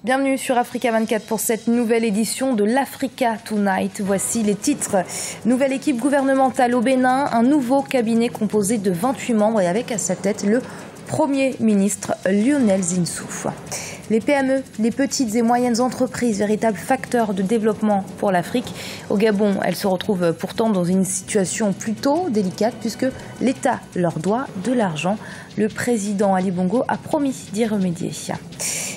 Bienvenue sur Africa 24 pour cette nouvelle édition de l'Africa Tonight. Voici les titres. Nouvelle équipe gouvernementale au Bénin, un nouveau cabinet composé de 28 membres et avec à sa tête le Premier ministre Lionel Zinsou. Les PME, les petites et moyennes entreprises, véritables facteurs de développement pour l'Afrique. Au Gabon, elles se retrouvent pourtant dans une situation plutôt délicate puisque l'État leur doit de l'argent. Le président Ali Bongo a promis d'y remédier.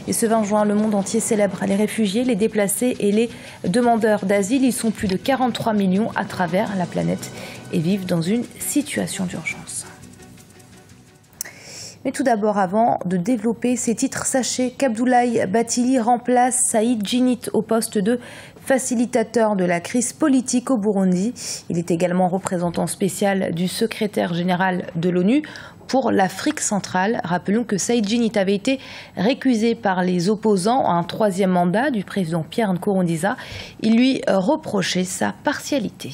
Et ce 20 juin, le monde entier célèbre les réfugiés, les déplacés et les demandeurs d'asile. Ils sont plus de 43 millions à travers la planète et vivent dans une situation d'urgence. Mais tout d'abord, avant de développer ces titres, sachez qu'Abdoulaye Bathily remplace Saïd Djinnit au poste de facilitateur de la crise politique au Burundi. Il est également représentant spécial du secrétaire général de l'ONU pour l'Afrique centrale. Rappelons que Saïd Djinnit avait été récusé par les opposants à un troisième mandat du président Pierre Nkurunziza. Il lui reprochait sa partialité.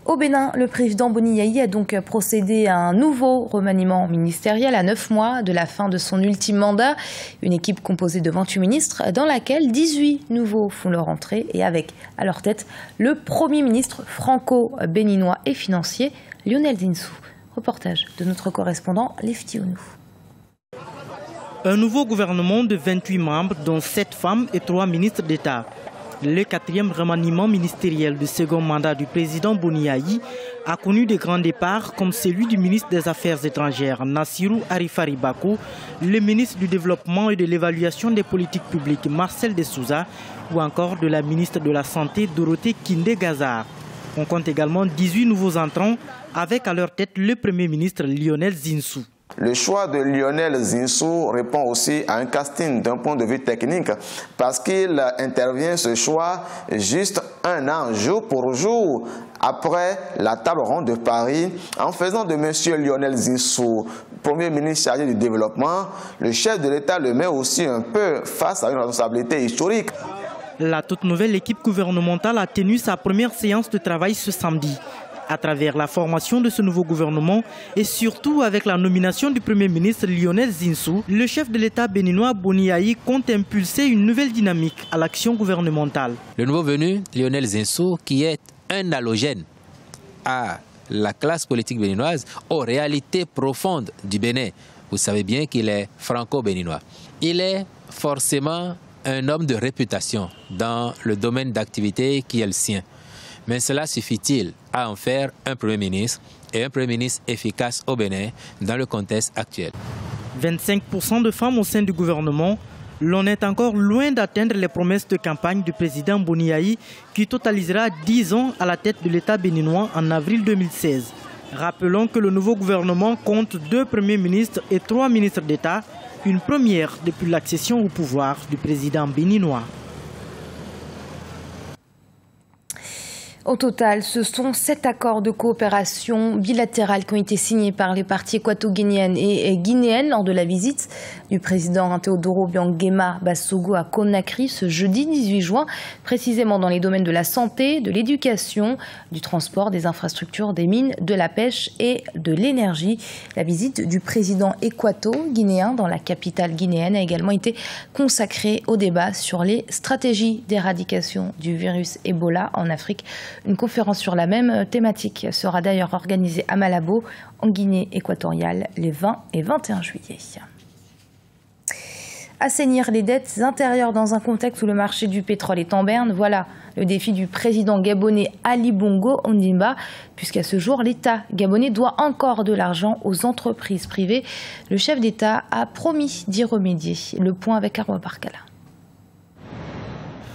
Au Bénin, le président Boni Yayi a donc procédé à un nouveau remaniement ministériel à 9 mois de la fin de son ultime mandat. Une équipe composée de 28 ministres dans laquelle 18 nouveaux font leur entrée et avec à leur tête le Premier ministre franco-béninois et financier Lionel Zinsou. Reportage de notre correspondant Lefty Onou. Un nouveau gouvernement de 28 membres dont 7 femmes et 3 ministres d'État. Le 4e remaniement ministériel du second mandat du président Boni Yayi a connu de grands départs comme celui du ministre des Affaires étrangères Nassirou Arifari Bako, le ministre du Développement et de l'Évaluation des politiques publiques Marcel de Souza ou encore de la ministre de la Santé Dorothée Kinde-Gazard. On compte également 18 nouveaux entrants avec à leur tête le Premier ministre Lionel Zinsou. Le choix de Lionel Zinsou répond aussi à un casting d'un point de vue technique parce qu'il intervient ce choix juste un an, jour pour jour, après la table ronde de Paris, en faisant de M. Lionel Zinsou, Premier ministre chargé du développement, le chef de l'État le met aussi un peu face à une responsabilité historique. La toute nouvelle équipe gouvernementale a tenu sa première séance de travail ce samedi. À travers la formation de ce nouveau gouvernement et surtout avec la nomination du Premier ministre Lionel Zinsou, le chef de l'État béninois Boni Yayi compte impulser une nouvelle dynamique à l'action gouvernementale. Le nouveau venu, Lionel Zinsou, qui est un halogène à la classe politique béninoise, aux réalités profondes du Bénin. Vous savez bien qu'il est franco-béninois. Il est forcément un homme de réputation dans le domaine d'activité qui est le sien. Mais cela suffit-il à en faire un Premier ministre et un Premier ministre efficace au Bénin dans le contexte actuel? 25% de femmes au sein du gouvernement, l'on est encore loin d'atteindre les promesses de campagne du président Boni Yayi qui totalisera 10 ans à la tête de l'État béninois en avril 2016. Rappelons que le nouveau gouvernement compte 2 premiers ministres et 3 ministres d'État, une première depuis l'accession au pouvoir du président béninois. Au total, ce sont 7 accords de coopération bilatérale qui ont été signés par les parties équato-guinéennes et guinéennes lors de la visite du président Teodoro Obiang Basogo à Conakry ce jeudi 18 juin, précisément dans les domaines de la santé, de l'éducation, du transport, des infrastructures, des mines, de la pêche et de l'énergie. La visite du président équato-guinéen dans la capitale guinéenne a également été consacrée au débat sur les stratégies d'éradication du virus Ebola en Afrique. Une conférence sur la même thématique sera d'ailleurs organisée à Malabo, en Guinée équatoriale, les 20 et 21 juillet. Assainir les dettes intérieures dans un contexte où le marché du pétrole est en berne, voilà le défi du président gabonais Ali Bongo Ondimba, puisqu'à ce jour, l'État gabonais doit encore de l'argent aux entreprises privées. Le chef d'État a promis d'y remédier. Le point avec Arwa Barkala.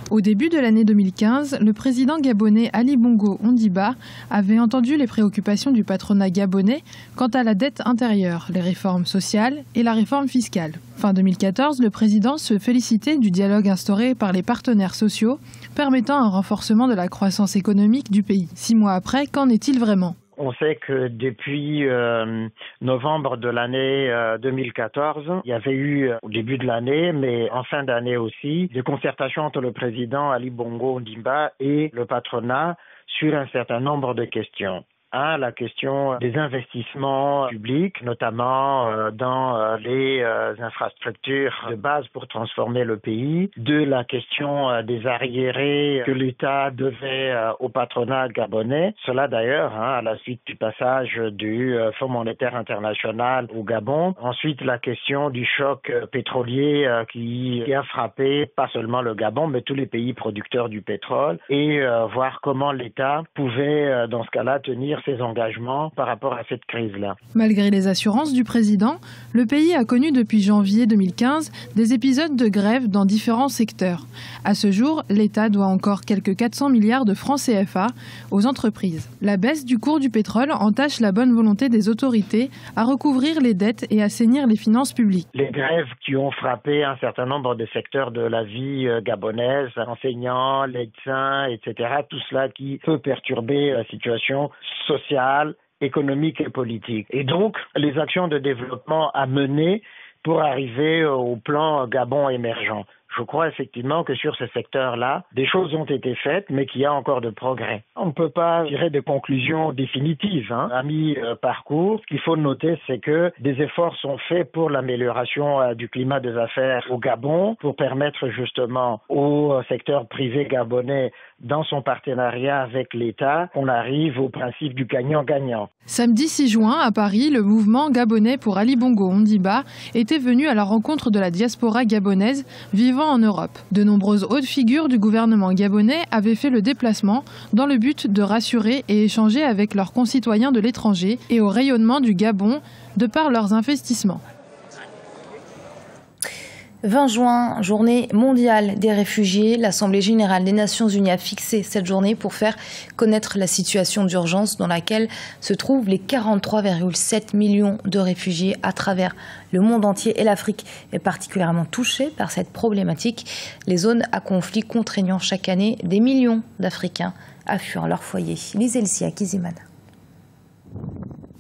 Au début de l'année 2015, le président gabonais Ali Bongo Ondimba avait entendu les préoccupations du patronat gabonais quant à la dette intérieure, les réformes sociales et la réforme fiscale. Fin 2014, le président se félicitait du dialogue instauré par les partenaires sociaux, permettant un renforcement de la croissance économique du pays. 6 mois après, qu'en est-il vraiment ? On sait que depuis novembre de l'année 2014, il y avait eu au début de l'année, mais en fin d'année aussi, des concertations entre le président Ali Bongo Ondimba et le patronat sur un certain nombre de questions. la question des investissements publics, notamment dans les infrastructures de base pour transformer le pays, de la question des arriérés que l'État devait au patronat gabonais. Cela d'ailleurs, à la suite du passage du Fonds monétaire international au Gabon. Ensuite, la question du choc pétrolier qui a frappé pas seulement le Gabon, mais tous les pays producteurs du pétrole, et voir comment l'État pouvait, dans ce cas-là, tenir ses engagements par rapport à cette crise-là. Malgré les assurances du président, le pays a connu depuis janvier 2015 des épisodes de grève dans différents secteurs. À ce jour, l'État doit encore quelques 400 milliards de francs CFA aux entreprises. La baisse du cours du pétrole entache la bonne volonté des autorités à recouvrir les dettes et assainir les finances publiques. Les grèves qui ont frappé un certain nombre de secteurs de la vie gabonaise, enseignants, médecins, etc., tout cela qui peut perturber la situation sociale, économique et politique. Et donc, les actions de développement à mener pour arriver au plan Gabon émergent. Je crois effectivement que sur ce secteur-là, des choses ont été faites, mais qu'il y a encore de progrès. On ne peut pas tirer des conclusions définitives à mi-parcours. Ce qu'il faut noter, c'est que des efforts sont faits pour l'amélioration du climat des affaires au Gabon, pour permettre justement au secteur privé gabonais, dans son partenariat avec l'État, qu'on arrive au principe du gagnant-gagnant. Samedi 6 juin, à Paris, le mouvement gabonais pour Ali Bongo Ondimba était venu à la rencontre de la diaspora gabonaise vivant en Europe. De nombreuses hautes figures du gouvernement gabonais avaient fait le déplacement dans le but de rassurer et échanger avec leurs concitoyens de l'étranger et au rayonnement du Gabon de par leurs investissements. 20 juin, journée mondiale des réfugiés. L'Assemblée générale des Nations unies a fixé cette journée pour faire connaître la situation d'urgence dans laquelle se trouvent les 43,7 millions de réfugiés à travers le monde entier. Et l'Afrique est particulièrement touchée par cette problématique. Les zones à conflit contraignant chaque année des millions d'Africains à fuir leur foyer. Lisez-le à Kizimana.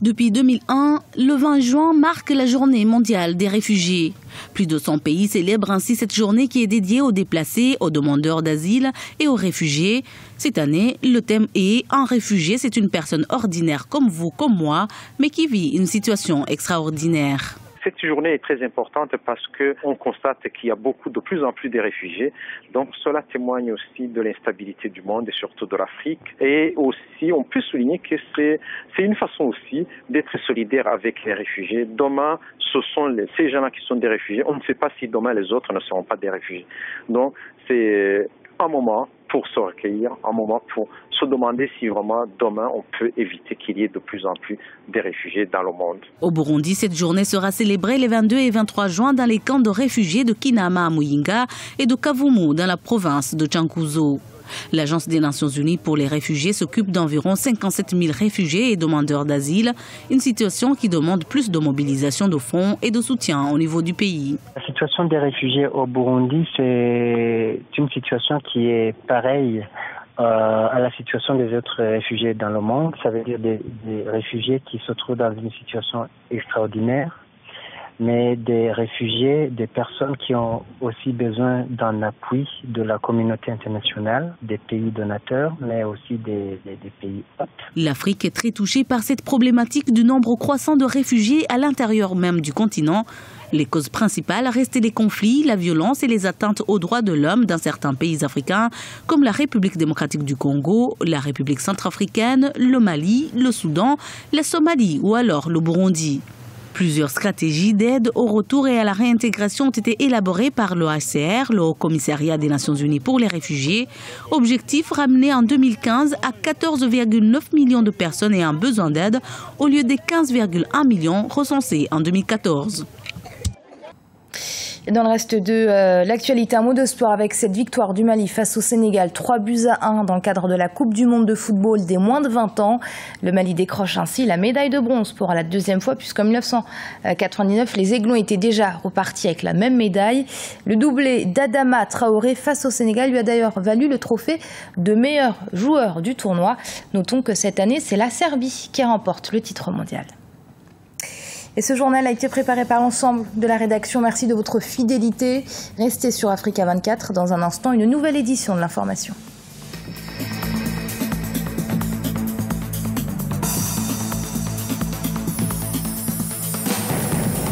Depuis 2001, le 20 juin marque la journée mondiale des réfugiés. Plus de 100 pays célèbrent ainsi cette journée qui est dédiée aux déplacés, aux demandeurs d'asile et aux réfugiés. Cette année, le thème est « Un réfugié, c'est une personne ordinaire comme vous, comme moi, mais qui vit une situation extraordinaire ». Cette journée est très importante parce qu'on constate qu'il y a de plus en plus de réfugiés. Donc cela témoigne aussi de l'instabilité du monde et surtout de l'Afrique. Et aussi, on peut souligner que c'est une façon aussi d'être solidaire avec les réfugiés. Demain, ce sont ces gens-là qui sont des réfugiés. On ne sait pas si demain les autres ne seront pas des réfugiés. Donc c'est un moment pour se recueillir, un moment pour se demander si vraiment demain on peut éviter qu'il y ait de plus en plus de réfugiés dans le monde. Au Burundi, cette journée sera célébrée les 22 et 23 juin dans les camps de réfugiés de Kinama à Muyinga et de Kavumu dans la province de Chankuzo. L'Agence des Nations Unies pour les réfugiés s'occupe d'environ 57 000 réfugiés et demandeurs d'asile, une situation qui demande plus de mobilisation de fonds et de soutien au niveau du pays. La situation des réfugiés au Burundi, c'est une situation qui est pareille à la situation des autres réfugiés dans le monde. Ça veut dire des réfugiés qui se trouvent dans une situation extraordinaire, mais des réfugiés, des personnes qui ont aussi besoin d'un appui de la communauté internationale, des pays donateurs, mais aussi des pays hôtes. L'Afrique est très touchée par cette problématique du nombre croissant de réfugiés à l'intérieur même du continent. Les causes principales restent les conflits, la violence et les atteintes aux droits de l'homme dans certains pays africains, comme la République démocratique du Congo, la République centrafricaine, le Mali, le Soudan, la Somalie ou alors le Burundi. Plusieurs stratégies d'aide au retour et à la réintégration ont été élaborées par l'OHCR, le Haut Commissariat des Nations Unies pour les réfugiés. Objectif, ramener en 2015 à 14,9 millions de personnes ayant besoin d'aide au lieu des 15,1 millions recensés en 2014. Et dans le reste de l'actualité, un mot de sport avec cette victoire du Mali face au Sénégal, 3-1 dans le cadre de la Coupe du Monde de football des moins de 20 ans. Le Mali décroche ainsi la médaille de bronze pour la deuxième fois, puisqu'en 1999, les Aiglons étaient déjà repartis avec la même médaille. Le doublé d'Adama Traoré face au Sénégal lui a d'ailleurs valu le trophée de meilleur joueur du tournoi. Notons que cette année, c'est la Serbie qui remporte le titre mondial. Et ce journal a été préparé par l'ensemble de la rédaction. Merci de votre fidélité. Restez sur Africa 24. Dans un instant, une nouvelle édition de l'information.